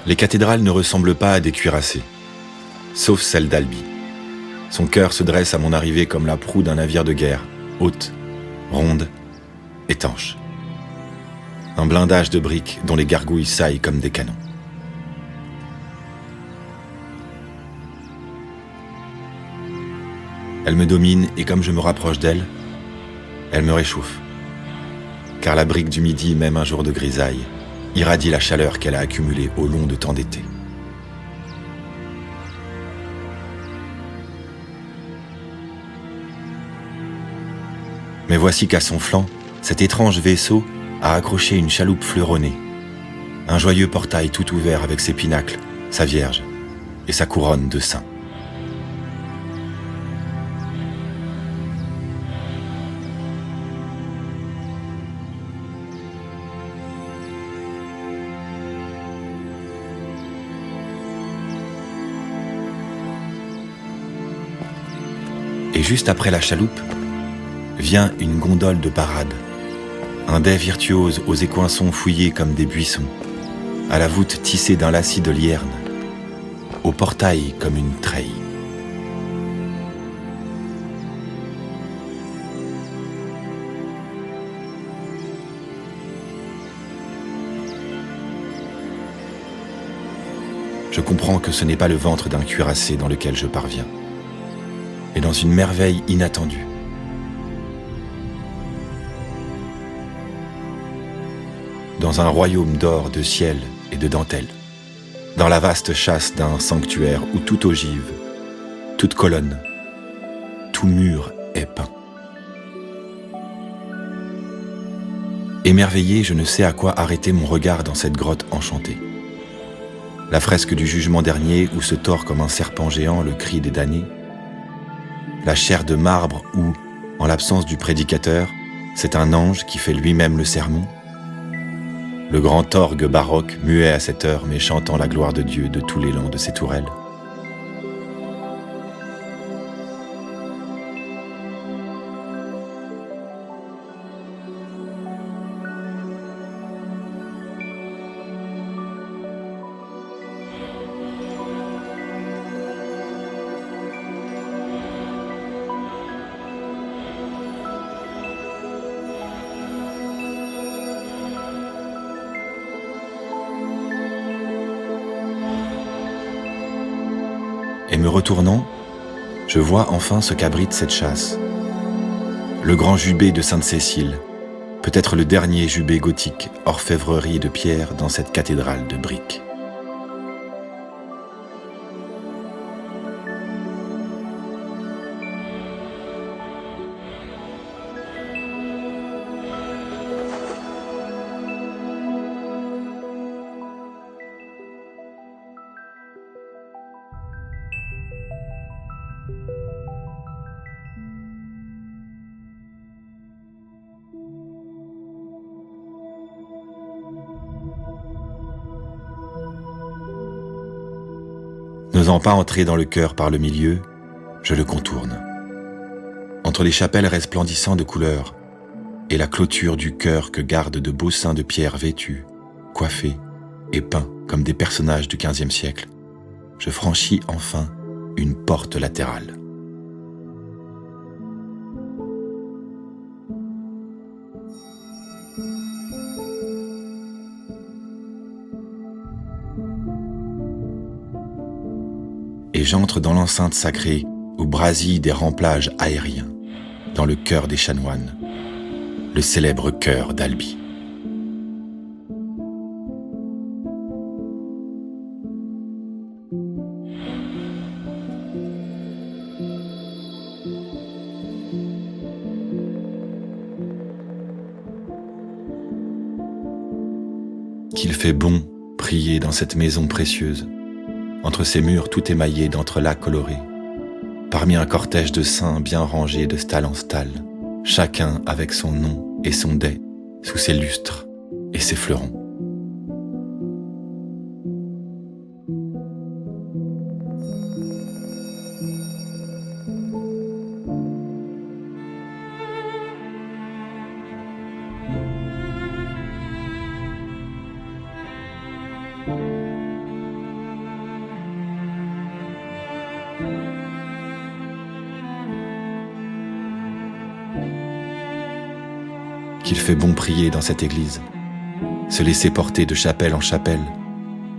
Les cathédrales ne ressemblent pas à des cuirassés, sauf celle d'Albi. Son cœur se dresse à mon arrivée comme la proue d'un navire de guerre, haute, ronde, étanche. Un blindage de briques dont les gargouilles saillent comme des canons. Elle me domine et comme je me rapproche d'elle, elle me réchauffe. Car la brique du midi, même un jour de grisaille, irradie la chaleur qu'elle a accumulée au long de tant d'été. Mais voici qu'à son flanc, cet étrange vaisseau a accroché une chaloupe fleuronnée, un joyeux portail tout ouvert avec ses pinacles, sa vierge et sa couronne de saints. Et juste après la chaloupe, vient une gondole de parade, un dais virtuose aux écoinçons fouillés comme des buissons, à la voûte tissée d'un lacis de lierne, au portail comme une treille. Je comprends que ce n'est pas le ventre d'un cuirassé dans lequel je parviens, mais dans une merveille inattendue. Dans un royaume d'or, de ciel et de dentelle, dans la vaste chasse d'un sanctuaire où toute ogive, toute colonne, tout mur est peint. Émerveillé, je ne sais à quoi arrêter mon regard dans cette grotte enchantée. La fresque du jugement dernier où se tord comme un serpent géant le cri des damnés, la chaire de marbre où, en l'absence du prédicateur, c'est un ange qui fait lui-même le sermon, le grand orgue baroque muet à cette heure mais chantant la gloire de Dieu de tout l'élan de ses tourelles. Et me retournant, je vois enfin ce qu'abrite cette chasse. Le grand jubé de Sainte-Cécile, peut-être le dernier jubé gothique, orfèvrerie de pierre dans cette cathédrale de briques. N'osant pas entrer dans le chœur par le milieu, je le contourne. Entre les chapelles resplendissant de couleurs et la clôture du chœur que gardent de beaux saints de pierre vêtus, coiffés et peints comme des personnages du XVe siècle, je franchis enfin une porte latérale. Et j'entre dans l'enceinte sacrée où brasillent des remplages aériens, dans le chœur des chanoines, le célèbre chœur d'Albi. Qu'il fait bon prier dans cette maison précieuse, entre ces murs tout émaillés d'entrelacs colorés, parmi un cortège de saints bien rangés de stalle en stalle, chacun avec son nom et son dais, sous ses lustres et ses fleurons. qu'il fait bon prier dans cette église, se laisser porter de chapelle en chapelle,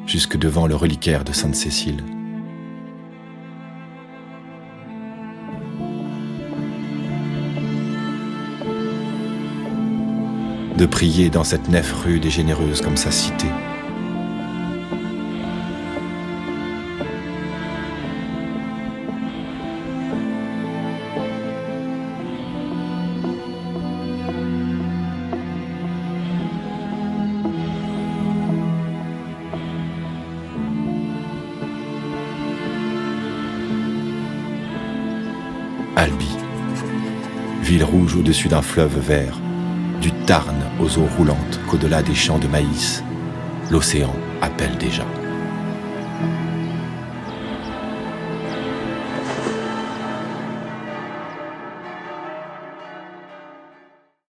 jusque devant le reliquaire de Sainte-Cécile. De prier dans cette nef rude et généreuse comme sa cité. Albi, ville rouge au-dessus d'un fleuve vert, du Tarn aux eaux roulantes qu'au-delà des champs de maïs, l'océan appelle déjà.